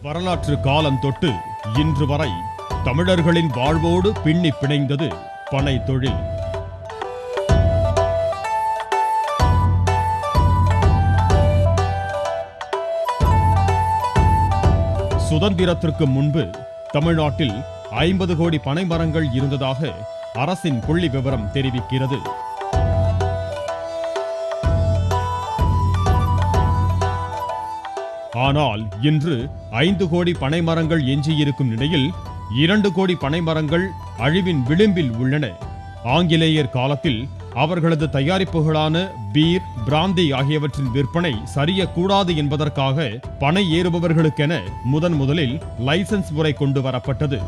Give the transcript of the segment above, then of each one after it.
வரலாற்று காலம் தொட்டு இன்று வரை தமிழர்களின் வாழ்வோடு பின்னி பிணைந்தது பனை தொழில். சுதந்திரத்திற்கு முன்பு தமிழ்நாட்டில் 50 கோடி பனை மரங்கள் இருந்ததாக அரசின் புள்ளி விவரம் தெரிவிக்கிறது. ஆனால் இன்று 5 கோடி பனை மரங்கள் எஞ்சியிருக்கும் நிலையில் 2 கோடி பனை மரங்கள் அழிவின் விளிம்பில் உள்ளன. ஆங்கிலேயர் காலத்தில் அவர்களது தயாரிப்புகளான பீர், பிராந்தி ஆகியவற்றின் விற்பனை சரியக்கூடாது என்பதற்காக பனை ஏறுபவர்களுக்கென முதலில் லைசன்ஸ் முறை கொண்டு வரப்பட்டது.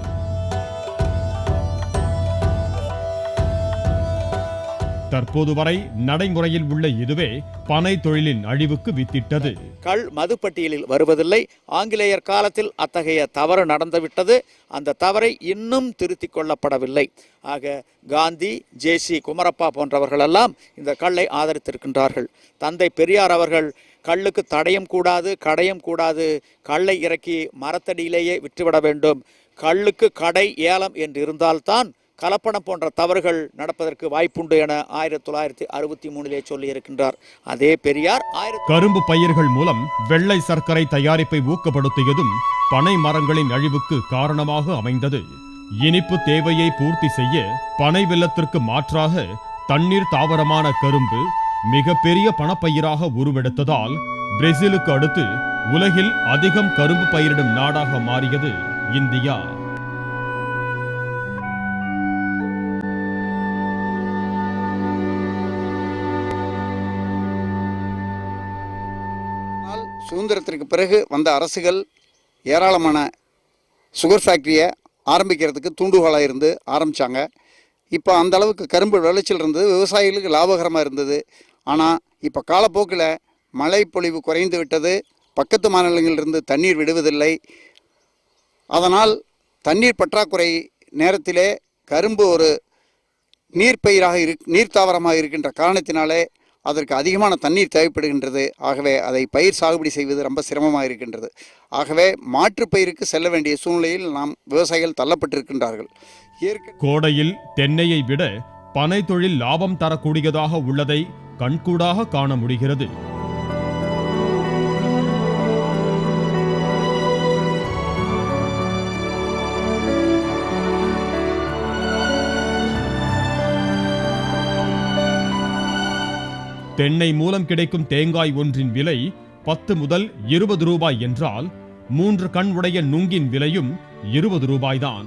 தற்போது வரை நடைமுறையில் உள்ள இதுவே பனை தொழிலின் அழிவுக்கு வித்திட்டது. கள் மதுப்பட்டியலில் வருவதில்லை. ஆங்கிலேயர் காலத்தில் அத்தகைய தவறு நடந்துவிட்டது. அந்த தவறை இன்னும் திருத்திக் கொள்ளப்படவில்லை. ஆக காந்தி, ஜே.சி. குமரப்பா போன்றவர்களெல்லாம் இந்த கல்லை ஆதரித்திருக்கின்றார்கள். தந்தை பெரியார் அவர்கள் கல்லுக்கு தடயம் கூடாது, கடையம் கூடாது, கல்லை இறக்கி மரத்தடியிலேயே விற்றுவிட வேண்டும், கல்லுக்கு கடை ஏலம் என்று இருந்தால்தான் கலப்படம் போன்ற தவறுகள் நடப்பதற்கு வாய்ப்புண்டு என 1963 சொல்லி இருக்கின்றார். அதே பெரியார் கரும்பு பயிர்கள் மூலம் வெள்ளை சர்க்கரை தயாரிப்பை ஊக்கப்படுத்தியதும் பனை மரங்களின் அழிவுக்கு காரணமாக அமைந்தது. இனிப்பு தேவையை பூர்த்தி செய்ய பனை வெல்லத்திற்கு மாற்றாக தண்ணீர் தாவரமான கரும்பு மிகப்பெரிய பணப்பயிராக உருவெடுத்ததால் பிரேசிலுக்கு அடுத்து உலகில் அதிகம் கரும்பு பயிரிடும் நாடாக மாறியது இந்தியா. சுதந்திரத்திற்கு பிறகு வந்த அரசுகள் ஏராளமான சுகர் ஃபேக்ட்ரியை ஆரம்பிக்கிறதுக்கு தூண்டுகோலாக இருந்து ஆரம்பித்தாங்க. இப்போ அந்த அளவுக்கு கரும்பு விளைச்சல் இருந்தது, விவசாயிகளுக்கு லாபகரமாக இருந்தது. ஆனால் இப்போ காலப்போக்கில் மழை பொழிவு குறைந்து விட்டது, பக்கத்து மாநிலங்களிலிருந்து தண்ணீர் விடுவதில்லை. அதனால் தண்ணீர் பற்றாக்குறை நேரத்திலே கரும்பு ஒரு நீர்த்தாவரமாக இருக்கின்ற காரணத்தினாலே அதற்கு அதிகமான தண்ணீர் தேவைப்படுகின்றது. ஆகவே அதை பயிர் சாகுபடி செய்வது ரொம்ப சிரமமாக இருக்கின்றது. ஆகவே மாற்று பயிருக்கு செல்ல வேண்டிய சூழ்நிலையில் நாம் விவசாயிகள் தள்ளப்பட்டிருக்கின்றார்கள். கோடையில் தென்னையை விட பனை தொழில் லாபம் தரக்கூடியதாக உள்ளதை கண்கூடாக காண முடிகிறது. தென்னை மூலம் கிடைக்கும் தேங்காய் ஒன்றின் விலை 10 முதல் 20 ரூபாய் என்றால் 3 கண் உடைய நுங்கின் விலையும் 20 ரூபாய்தான்.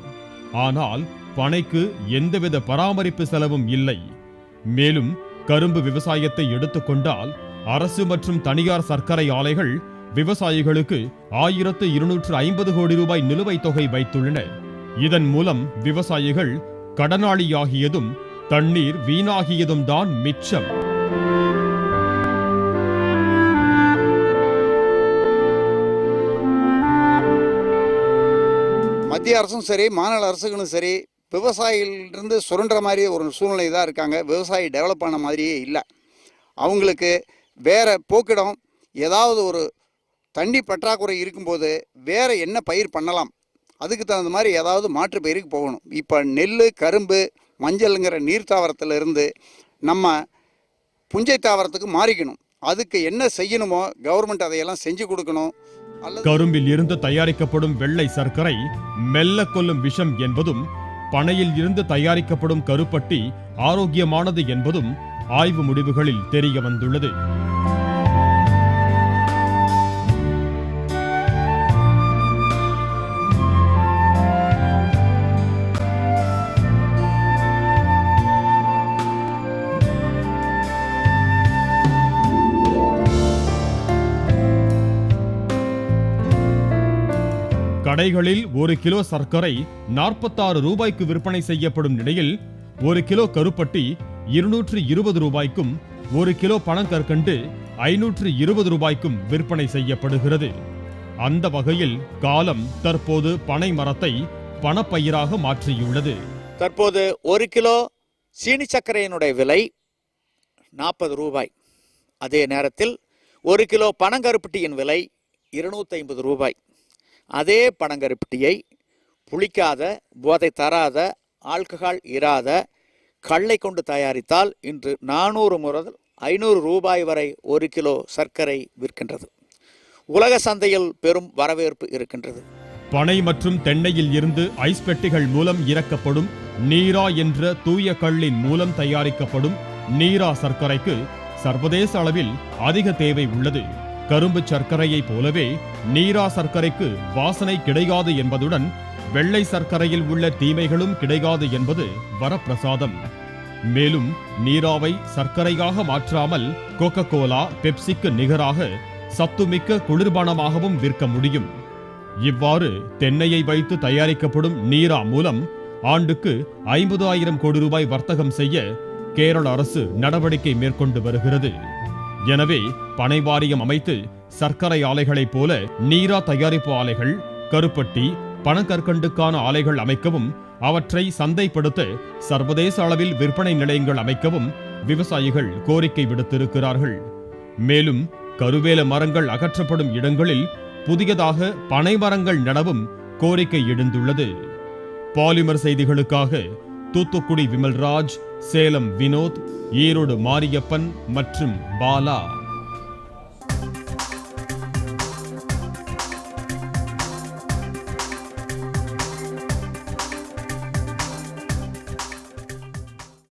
ஆனால் பனைக்கு எந்தவித பராமரிப்பு செலவும் இல்லை. மேலும் கரும்பு விவசாயத்தை எடுத்துக்கொண்டால் அரசு மற்றும் தனியார் சர்க்கரை ஆலைகள் விவசாயிகளுக்கு 1250 கோடி ரூபாய் நிலுவைத் தொகை வைத்துள்ளன. இதன் மூலம் விவசாயிகள் கடனாளியாகியதும் தண்ணீர் வீணாகியதும் தான் மிச்சம். மத்திய அரசும் சரி, மாநில அரசுகளும் சரி, விவசாயிகளிருந்து சுரண்டுற மாதிரி ஒரு சூழ்நிலை தான் இருக்காங்க. விவசாயி டெவலப் ஆன மாதிரியே இல்லை. அவங்களுக்கு வேறு போக்கிடம், ஏதாவது ஒரு தண்ணி பற்றாக்குறை இருக்கும்போது வேறு என்ன பயிர் பண்ணலாம், அதுக்கு தகுந்த மாதிரி ஏதாவது மாற்று பயிருக்கு போகணும். இப்போ நெல், கரும்பு, மஞ்சள்ங்கிற நீர்த்தாவரத்திலிருந்து நம்ம புஞ்சை தாவரத்துக்கு மாறிக்கணும். அதுக்கு என்ன செய்யணுமோ கவர்மெண்ட் அதையெல்லாம் செஞ்சு கொடுக்கணும். கரும்பில் இருந்து தயாரிக்கப்படும் வெள்ளை சர்க்கரை மெல்ல கொல்லும் விஷம் என்பதும், பனையில் இருந்து தயாரிக்கப்படும் கருப்பட்டி ஆரோக்கியமானது என்பதும் ஆய்வு முடிவுகளில் தெரிய வந்துள்ளது. கடைகளில் 1 கிலோ சர்க்கரை 46 ரூபாய்க்கு விற்பனை செய்யப்படும் நிலையில் 1 கிலோ கருப்பட்டி 220 ரூபாய்க்கும் 1 கிலோ பனங்கற்கண்டு 520 ரூபாய்க்கும் விற்பனை செய்யப்படுகிறது. அந்த வகையில் காலம் தற்போது பனை மரத்தை பணப்பயிராக மாற்றியுள்ளது. தற்போது 1 கிலோ சீனி சர்க்கரையினுடைய விலை 40 ரூபாய். அதே நேரத்தில் 1 கிலோ பனங்கருப்பட்டியின் விலை 250 ரூபாய். அதே பனங்கருப்பட்டியை புளிக்காத, போதை தராத, ஆல்கஹால் இராத கல்லை கொண்டு தயாரித்தால் இன்று 400 முதல் 500 ரூபாய் வரை 1 கிலோ சர்க்கரை விற்கின்றது. உலக சந்தையில் பெரும் வரவேற்பு இருக்கின்றது. பனை மற்றும் தென்னையில் இருந்து ஐஸ் பெட்டிகள் மூலம் இறக்கப்படும் நீரா என்ற தூய கல்லின் மூலம் தயாரிக்கப்படும் நீரா சர்க்கரைக்கு சர்வதேச அளவில் அதிக தேவை உள்ளது. கரும்பு சர்க்கரையைப் போலவே நீரா சர்க்கரைக்கு வாசனை கிடையாது என்பதுடன் வெள்ளை சர்க்கரையில் உள்ள தீமைகளும் கிடையாது என்பது வரப்பிரசாதம். மேலும் நீராவை சர்க்கரையாக மாற்றாமல் கோகோ கோலா, பெப்சிக்கு நிகராக சத்துமிக்க குளிர்பானமாகவும் விற்க முடியும். இவ்வாறு தென்னையை வைத்து தயாரிக்கப்படும் நீரா மூலம் ஆண்டுக்கு 50,000 கோடி ரூபாய் வர்த்தகம் செய்ய கேரள அரசு நடவடிக்கை மேற்கொண்டு வருகிறது. எனவே பனை வாரியம் அமைத்து சர்க்கரை ஆலைகளைப் போல நீரா தயாரிப்பு ஆலைகள், கருப்பட்டி, பனக்கற்கண்டுக்கான ஆலைகள் அமைக்கவும், அவற்றை சந்தைப்படுத்த சர்வதேச அளவில் விற்பனை நிலையங்கள் அமைக்கவும் விவசாயிகள் கோரிக்கை விடுத்திருக்கிறார்கள். மேலும் கருவேல மரங்கள் அகற்றப்படும் இடங்களில் புதியதாக பனை மரங்கள் நடவும் கோரிக்கை எழுந்துள்ளது. பாலிமர் செய்திகளுக்காக தூத்துக்குடி விமல்ராஜ், சேலம் வினோத், ஈரோடு மாரியப்பன் மற்றும் பாலா.